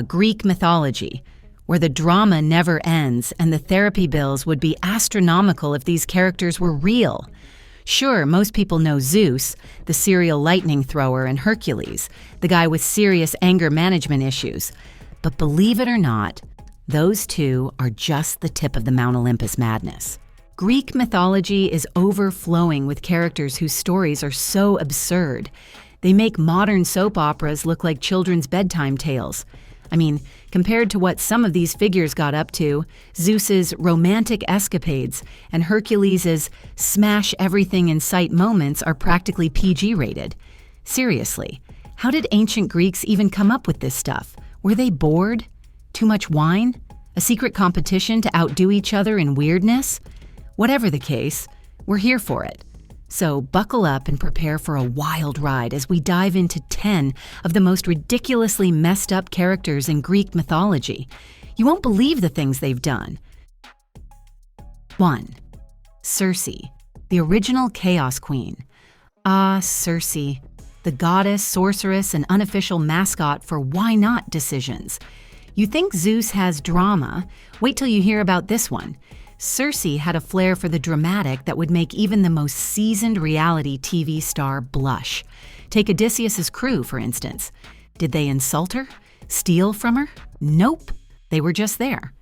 Greek mythology, where the drama never ends and the therapy bills would be astronomical if these characters were real. Sure, most people know Zeus, the serial lightning thrower, and Hercules, the guy with serious anger management issues. But believe it or not, those two are just the tip of the Mount Olympus madness. Greek mythology is overflowing with characters whose stories are so absurd. They make modern soap operas look like children's bedtime tales. I mean, compared to what some of these figures got up to, Zeus's romantic escapades and Hercules' smash everything in sight moments are practically PG rated. Seriously, how did ancient Greeks even come up with this stuff? Were they bored? Too much wine? A secret competition to outdo each other in weirdness? Whatever the case, we're here for it. So buckle up and prepare for a wild ride as we dive into 10 of the most ridiculously messed up characters in Greek mythology. You won't believe the things they've done. 1. Circe, the original Chaos Queen. Circe, the goddess, sorceress, and unofficial mascot for why not decisions. You think Zeus has drama? Wait till you hear about this one. Circe had a flair for the dramatic that would make even the most seasoned reality TV star blush. Take Odysseus' crew, for instance. Did they insult her? Steal from her? Nope. They were just there.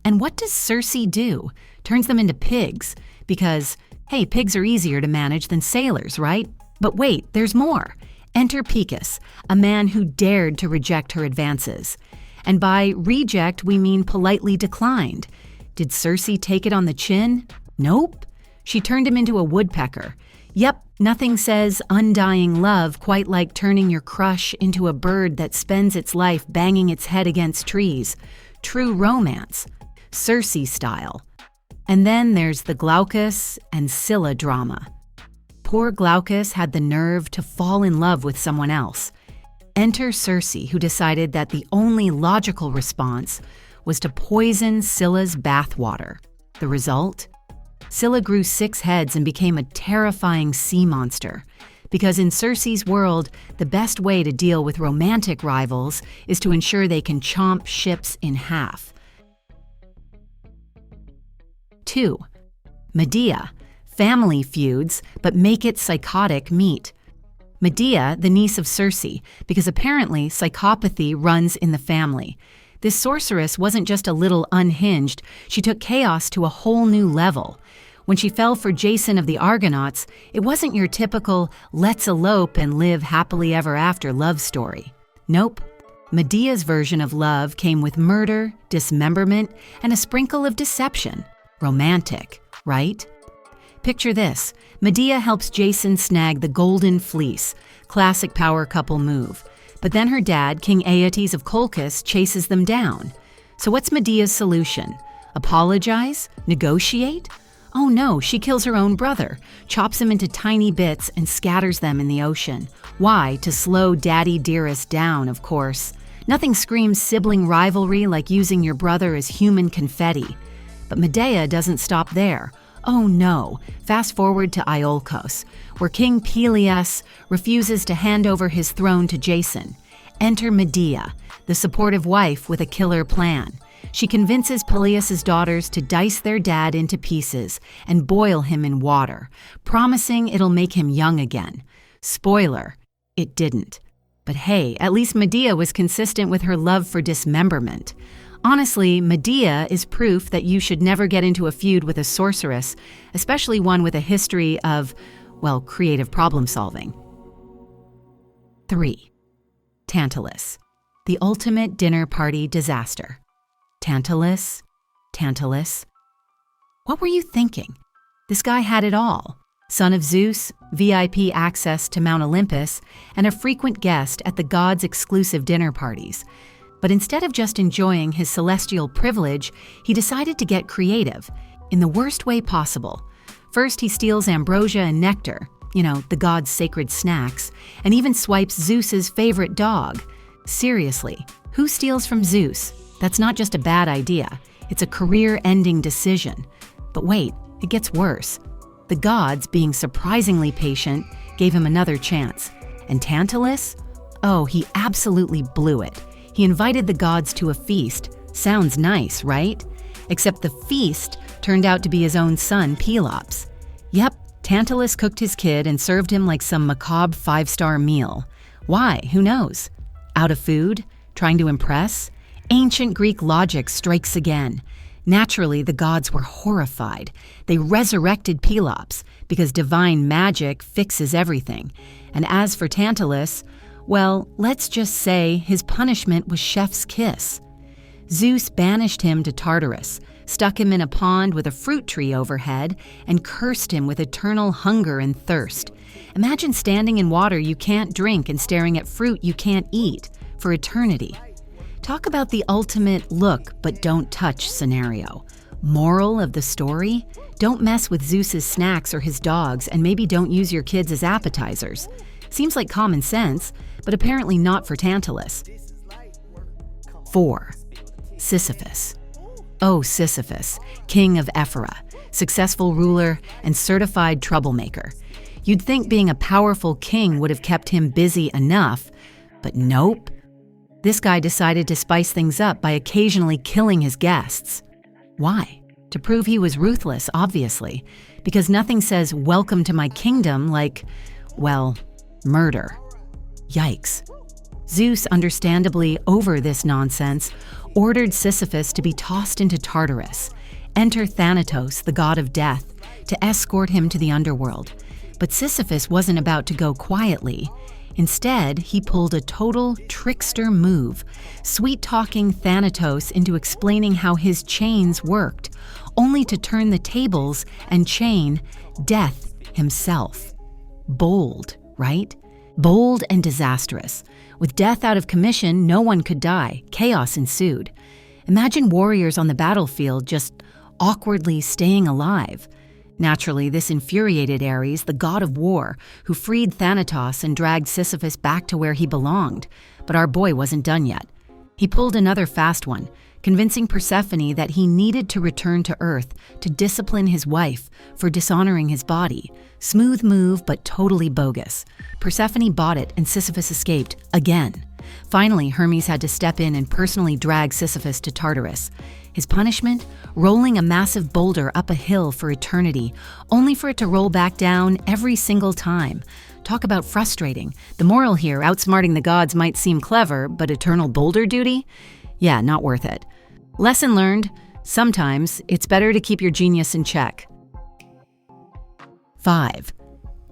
And what does Circe do? Turns them into pigs. Because, hey, pigs are easier to manage than sailors, right? But wait, there's more. Enter Picus, a man who dared to reject her advances. And by reject, we mean politely declined. Did Circe take it on the chin? Nope. She turned him into a woodpecker. Yep, nothing says undying love quite like turning your crush into a bird that spends its life banging its head against trees. True romance. Circe style. And then there's the Glaucus and Scylla drama. Poor Glaucus had the nerve to fall in love with someone else. Enter Circe, who decided that the only logical response was to poison Scylla's bathwater. The result? Scylla grew 6 heads and became a terrifying sea monster. Because in Circe's world, the best way to deal with romantic rivals is to ensure they can chomp ships in half. 2. Medea. Family feuds, but make it psychotic meet. Medea, the niece of Circe, because apparently psychopathy runs in the family. This sorceress wasn't just a little unhinged, she took chaos to a whole new level. When she fell for Jason of the Argonauts, it wasn't your typical let's elope and live happily ever after love story. Nope. Medea's version of love came with murder, dismemberment, and a sprinkle of deception. Romantic, right? Picture this. Medea helps Jason snag the golden fleece, classic power couple move. But then her dad, King Aeetes of Colchis, chases them down. So what's Medea's solution? Apologize? Negotiate? Oh no, she kills her own brother, chops him into tiny bits and scatters them in the ocean. Why? To slow Daddy Dearest down, of course. Nothing screams sibling rivalry like using your brother as human confetti. But Medea doesn't stop there. Oh no, fast forward to Iolcos, where King Peleus refuses to hand over his throne to Jason. Enter Medea, the supportive wife with a killer plan. She convinces Peleus' daughters to dice their dad into pieces and boil him in water, promising it'll make him young again. Spoiler, it didn't. But hey, at least Medea was consistent with her love for dismemberment. Honestly, Medea is proof that you should never get into a feud with a sorceress, especially one with a history of, well, creative problem solving. 3. Tantalus, the ultimate dinner party disaster. Tantalus. What were you thinking? This guy had it all. Son of Zeus, VIP access to Mount Olympus, and a frequent guest at the gods' exclusive dinner parties. But instead of just enjoying his celestial privilege, he decided to get creative, in the worst way possible. First, he steals ambrosia and nectar, the gods' sacred snacks, and even swipes Zeus's favorite dog. Seriously, who steals from Zeus? That's not just a bad idea, it's a career-ending decision. But wait, it gets worse. The gods, being surprisingly patient, gave him another chance. And Tantalus? Oh, he absolutely blew it. He invited the gods to a feast. Sounds nice, right? Except the feast turned out to be his own son, Pelops. Yep, Tantalus cooked his kid and served him like some macabre 5-star meal. Why? Who knows? Out of food? Trying to impress? Ancient Greek logic strikes again. Naturally, the gods were horrified. They resurrected Pelops because divine magic fixes everything. And as for Tantalus, well, let's just say his punishment was chef's kiss. Zeus banished him to Tartarus, stuck him in a pond with a fruit tree overhead, and cursed him with eternal hunger and thirst. Imagine standing in water you can't drink and staring at fruit you can't eat for eternity. Talk about the ultimate look but don't touch scenario. Moral of the story? Don't mess with Zeus's snacks or his dogs, and maybe don't use your kids as appetizers. Seems like common sense, but apparently not for Tantalus. 4. Sisyphus. Oh, Sisyphus, king of Ephyra, successful ruler and certified troublemaker. You'd think being a powerful king would have kept him busy enough, but nope. This guy decided to spice things up by occasionally killing his guests. Why? To prove he was ruthless, obviously, because nothing says "welcome to my kingdom" like, well, murder. Yikes. Zeus, understandably over this nonsense, ordered Sisyphus to be tossed into Tartarus. Enter Thanatos, the god of death, to escort him to the underworld. But Sisyphus wasn't about to go quietly. Instead, he pulled a total trickster move, sweet-talking Thanatos into explaining how his chains worked, only to turn the tables and chain Death himself. Bold, right? Bold and disastrous. With Death out of commission, no one could die. Chaos ensued. Imagine warriors on the battlefield just awkwardly staying alive. Naturally, this infuriated Ares, the god of war, who freed Thanatos and dragged Sisyphus back to where he belonged. But our boy wasn't done yet. He pulled another fast one, convincing Persephone that he needed to return to Earth to discipline his wife for dishonoring his body. Smooth move, but totally bogus. Persephone bought it, and Sisyphus escaped again. Finally, Hermes had to step in and personally drag Sisyphus to Tartarus. His punishment? Rolling a massive boulder up a hill for eternity, only for it to roll back down every single time. Talk about frustrating. The moral here, outsmarting the gods might seem clever, but eternal boulder duty? Yeah, not worth it. Lesson learned, sometimes it's better to keep your genius in check. 5.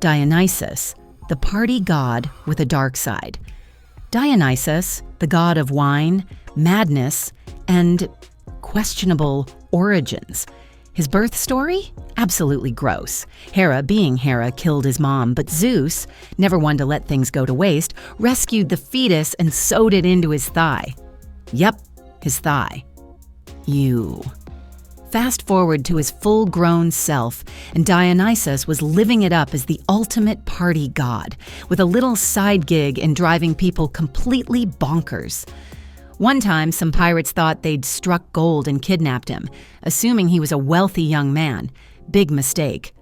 Dionysos, the party god with a dark side. Dionysos, the god of wine, madness, and questionable origins. His birth story? Absolutely gross. Hera, being Hera, killed his mom, but Zeus, never one to let things go to waste, rescued the fetus and sewed it into his thigh. Yep, his thigh. You. Fast forward to his full-grown self, and Dionysos was living it up as the ultimate party god, with a little side gig in driving people completely bonkers. One time, some pirates thought they'd struck gold and kidnapped him, assuming he was a wealthy young man. Big mistake.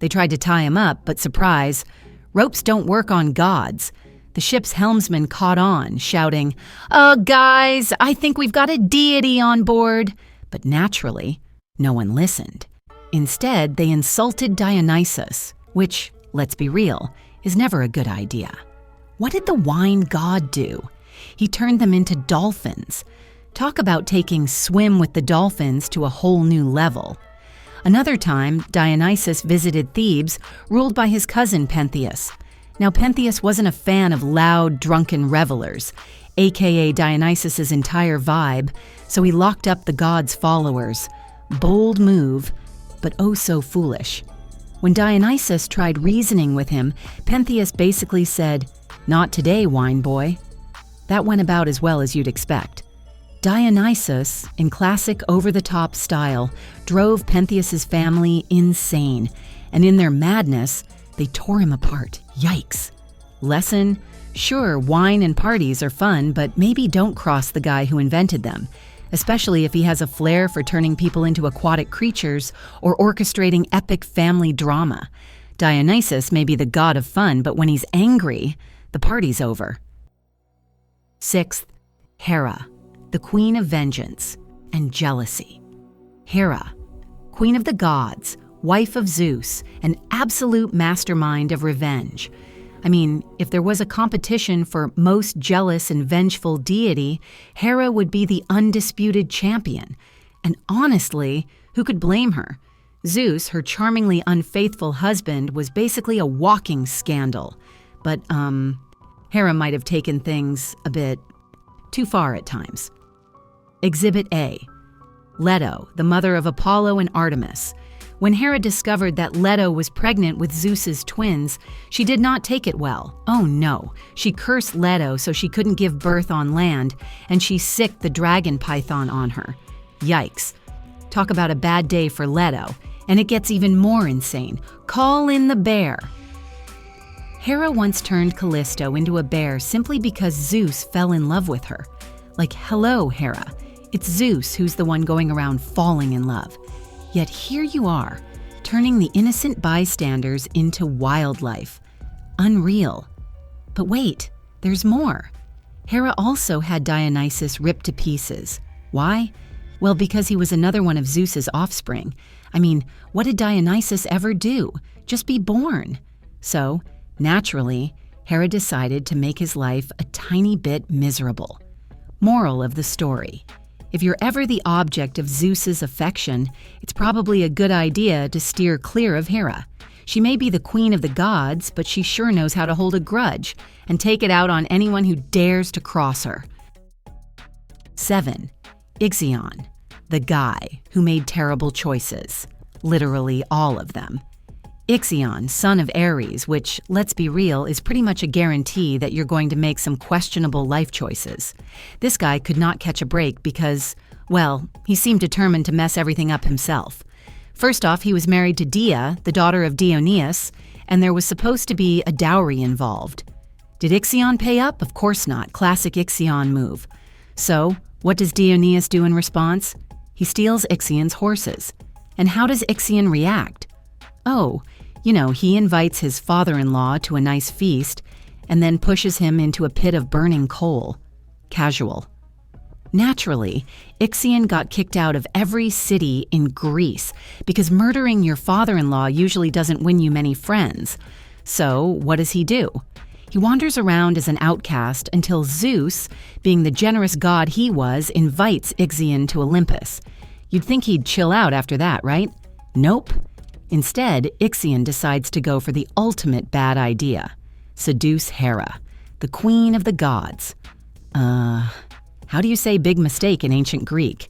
They tried to tie him up, but surprise, ropes don't work on gods. The ship's helmsman caught on, shouting, "Oh, guys, I think we've got a deity on board." But naturally, no one listened. Instead, they insulted Dionysus, which, let's be real, is never a good idea. What did the wine god do? He turned them into dolphins. Talk about taking swim with the dolphins to a whole new level. Another time, Dionysus visited Thebes, ruled by his cousin Pentheus. Now, Pentheus wasn't a fan of loud, drunken revelers, aka Dionysus's entire vibe, so he locked up the god's followers. Bold move, but oh so foolish. When Dionysus tried reasoning with him, Pentheus basically said, "Not today, wine boy." That went about as well as you'd expect. Dionysus, in classic over-the-top style, drove Pentheus's family insane, and in their madness, they tore him apart. Yikes. Lesson? Sure, wine and parties are fun, but maybe don't cross the guy who invented them, especially if he has a flair for turning people into aquatic creatures or orchestrating epic family drama. Dionysus may be the god of fun, but when he's angry, the party's over. 6th, Hera, the queen of vengeance and jealousy. Hera, queen of the gods, wife of Zeus, an absolute mastermind of revenge. I mean, if there was a competition for most jealous and vengeful deity, Hera would be the undisputed champion. And honestly, who could blame her? Zeus, her charmingly unfaithful husband, was basically a walking scandal. But, Hera might have taken things a bit too far at times. Exhibit A. Leto, the mother of Apollo and Artemis. When Hera discovered that Leto was pregnant with Zeus's twins, she did not take it well. Oh no, she cursed Leto so she couldn't give birth on land, and she sicked the dragon python on her. Yikes. Talk about a bad day for Leto, and it gets even more insane. Call in the bear. Hera once turned Callisto into a bear simply because Zeus fell in love with her. Like, hello, Hera. It's Zeus who's the one going around falling in love. Yet here you are, turning the innocent bystanders into wildlife. Unreal. But wait, there's more. Hera also had Dionysos ripped to pieces. Why? Well, because he was another one of Zeus's offspring. I mean, what did Dionysos ever do? Just be born. So, naturally, Hera decided to make his life a tiny bit miserable. Moral of the story. If you're ever the object of Zeus's affection, it's probably a good idea to steer clear of Hera. She may be the queen of the gods, but she sure knows how to hold a grudge and take it out on anyone who dares to cross her. 7. Ixion, the guy who made terrible choices. Literally all of them. Ixion, son of Ares, which, let's be real, is pretty much a guarantee that you're going to make some questionable life choices. This guy could not catch a break because, well, he seemed determined to mess everything up himself. First off, he was married to Dia, the daughter of Dionysos, and there was supposed to be a dowry involved. Did Ixion pay up? Of course not. Classic Ixion move. So, what does Dionysos do in response? He steals Ixion's horses. And how does Ixion react? Oh, he invites his father-in-law to a nice feast and then pushes him into a pit of burning coal. Casual. Naturally, Ixion got kicked out of every city in Greece because murdering your father-in-law usually doesn't win you many friends. So, what does he do? He wanders around as an outcast until Zeus, being the generous god he was, invites Ixion to Olympus. You'd think he'd chill out after that, right? Nope. Instead, Ixion decides to go for the ultimate bad idea. Seduce Hera, the queen of the gods. How do you say big mistake in ancient Greek?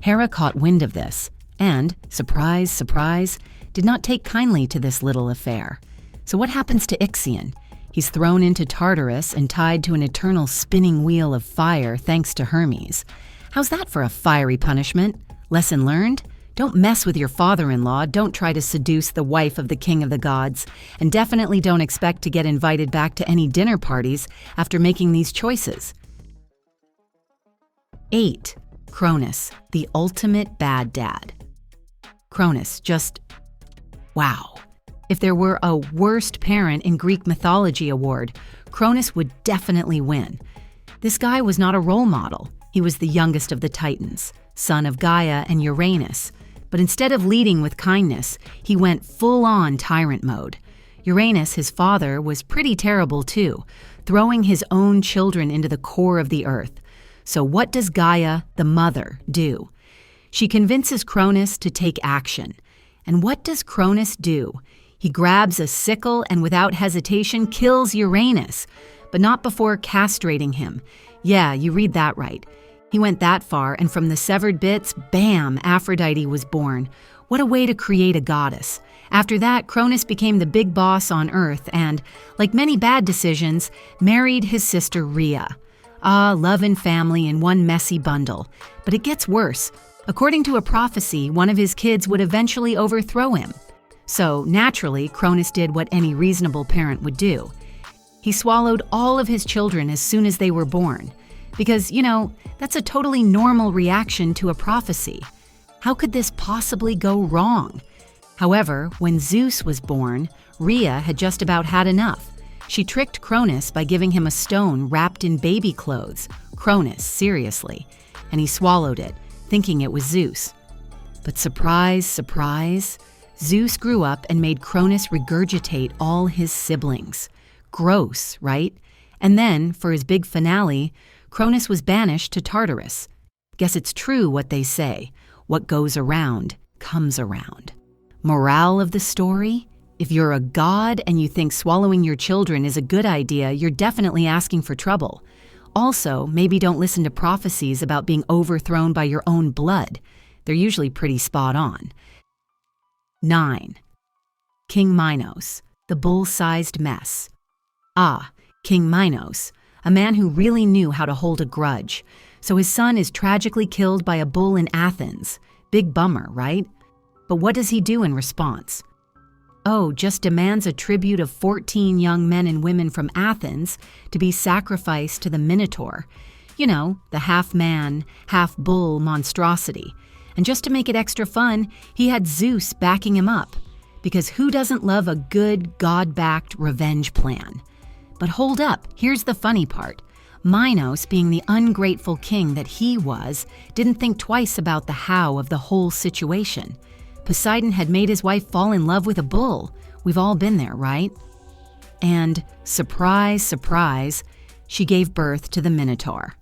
Hera caught wind of this and, surprise, surprise, did not take kindly to this little affair. So what happens to Ixion? He's thrown into Tartarus and tied to an eternal spinning wheel of fire thanks to Hermes. How's that for a fiery punishment? Lesson learned? Don't mess with your father-in-law, don't try to seduce the wife of the king of the gods, and definitely don't expect to get invited back to any dinner parties after making these choices. 8. Cronus, the ultimate bad dad. Cronus, just wow. If there were a worst parent in Greek mythology award, Cronus would definitely win. This guy was not a role model. He was the youngest of the Titans, son of Gaia and Uranus. But instead of leading with kindness, he went full-on tyrant mode. Uranus, his father, was pretty terrible too, throwing his own children into the core of the earth. So what does Gaia, the mother, do? She convinces Cronus to take action. And what does Cronus do? He grabs a sickle and without hesitation kills Uranus, but not before castrating him. Yeah, you read that right. He went that far, and from the severed bits, bam, Aphrodite was born. What a way to create a goddess. After that, Cronus became the big boss on Earth and, like many bad decisions, married his sister Rhea. Ah, love and family in one messy bundle. But it gets worse. According to a prophecy, one of his kids would eventually overthrow him. So, naturally, Cronus did what any reasonable parent would do. He swallowed all of his children as soon as they were born. Because, that's a totally normal reaction to a prophecy. How could this possibly go wrong? However, when Zeus was born, Rhea had just about had enough. She tricked Cronus by giving him a stone wrapped in baby clothes. Cronus, seriously, and he swallowed it, thinking it was Zeus. But surprise, surprise, Zeus grew up and made Cronus regurgitate all his siblings. Gross, right? And then, for his big finale, Cronus was banished to Tartarus. Guess it's true what they say, what goes around comes around. Morale of the story? If you're a god and you think swallowing your children is a good idea, you're definitely asking for trouble. Also, maybe don't listen to prophecies about being overthrown by your own blood. They're usually pretty spot on. 9. King Minos, the bull-sized mess. Ah, King Minos, a man who really knew how to hold a grudge. So his son is tragically killed by a bull in Athens. Big bummer, right? But what does he do in response? Oh, just demands a tribute of 14 young men and women from Athens to be sacrificed to the Minotaur. You know, the half-man, half-bull monstrosity. And just to make it extra fun, he had Zeus backing him up. Because who doesn't love a good, god-backed revenge plan? But hold up, here's the funny part. Minos, being the ungrateful king that he was, didn't think twice about the how of the whole situation. Poseidon had made his wife fall in love with a bull. We've all been there, right? And, surprise, surprise, she gave birth to the Minotaur.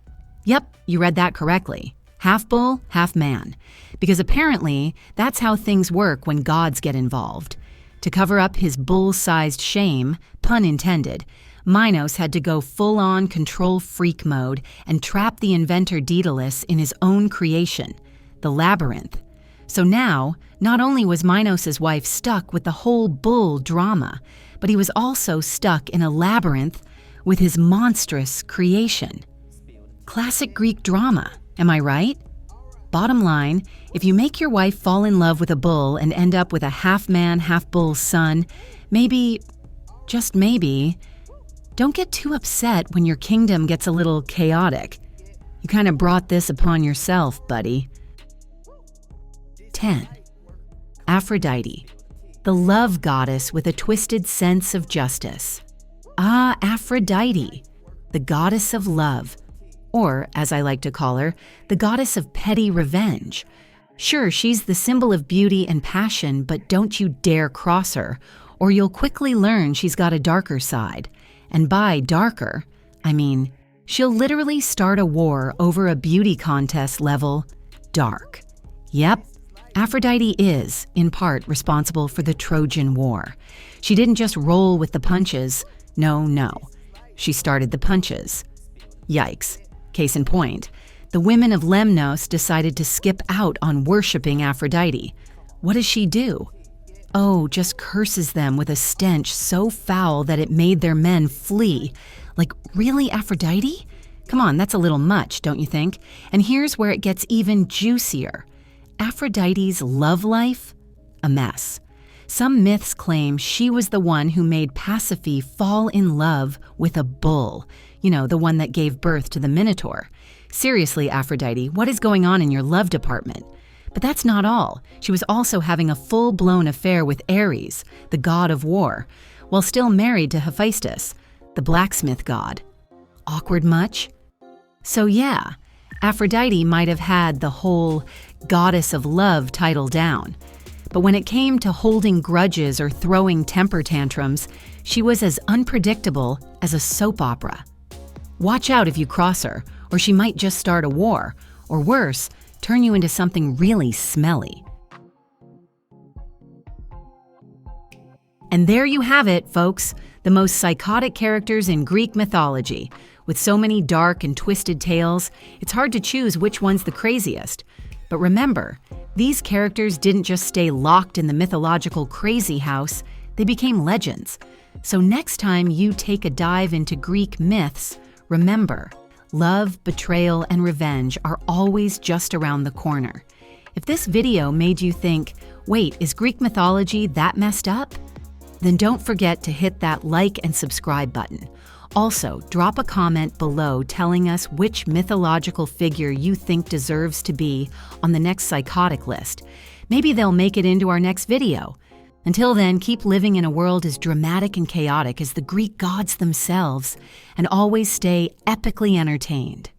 Yep, you read that correctly. Half bull, half man. Because apparently, that's how things work when gods get involved. To cover up his bull-sized shame, pun intended, Minos had to go full-on control freak mode and trap the inventor Daedalus in his own creation, the labyrinth. So now, not only was Minos' wife stuck with the whole bull drama, but he was also stuck in a labyrinth with his monstrous creation. Classic Greek drama, am I right? Bottom line, if you make your wife fall in love with a bull and end up with a half-man, half-bull son, maybe, just maybe, don't get too upset when your kingdom gets a little chaotic. You kind of brought this upon yourself, buddy. 10. Aphrodite, the love goddess with a twisted sense of justice. Ah, Aphrodite, the goddess of love, or, as I like to call her, the goddess of petty revenge. Sure, she's the symbol of beauty and passion, but don't you dare cross her, or you'll quickly learn she's got a darker side. And by darker, I mean, she'll literally start a war over a beauty contest level dark. Yep, Aphrodite is, in part, responsible for the Trojan War. She didn't just roll with the punches. No. She started the punches. Yikes. Case in point, the women of Lemnos decided to skip out on worshipping Aphrodite. What does she do? Oh, just curses them with a stench so foul that it made their men flee. Like, really, Aphrodite? Come on, that's a little much, don't you think? And here's where it gets even juicier. Aphrodite's love life? A mess. Some myths claim she was the one who made Pasiphae fall in love with a bull. You know, the one that gave birth to the Minotaur. Seriously, Aphrodite, what is going on in your love department? But that's not all. She was also having a full-blown affair with Ares, the god of war, while still married to Hephaestus, the blacksmith god. Awkward much? So yeah, Aphrodite might have had the whole goddess of love title down. But when it came to holding grudges or throwing temper tantrums, she was as unpredictable as a soap opera. Watch out if you cross her, or she might just start a war, or worse, turn you into something really smelly. And there you have it, folks, the most psychotic characters in Greek mythology. With so many dark and twisted tales, it's hard to choose which one's the craziest. But remember, these characters didn't just stay locked in the mythological crazy house, they became legends. So next time you take a dive into Greek myths, remember, love, betrayal, and revenge are always just around the corner. If this video made you think, wait, is Greek mythology that messed up? Then don't forget to hit that like and subscribe button. Also, drop a comment below telling us which mythological figure you think deserves to be on the next Psychotic list. Maybe they'll make it into our next video. Until then, keep living in a world as dramatic and chaotic as the Greek gods themselves, and always stay epically entertained.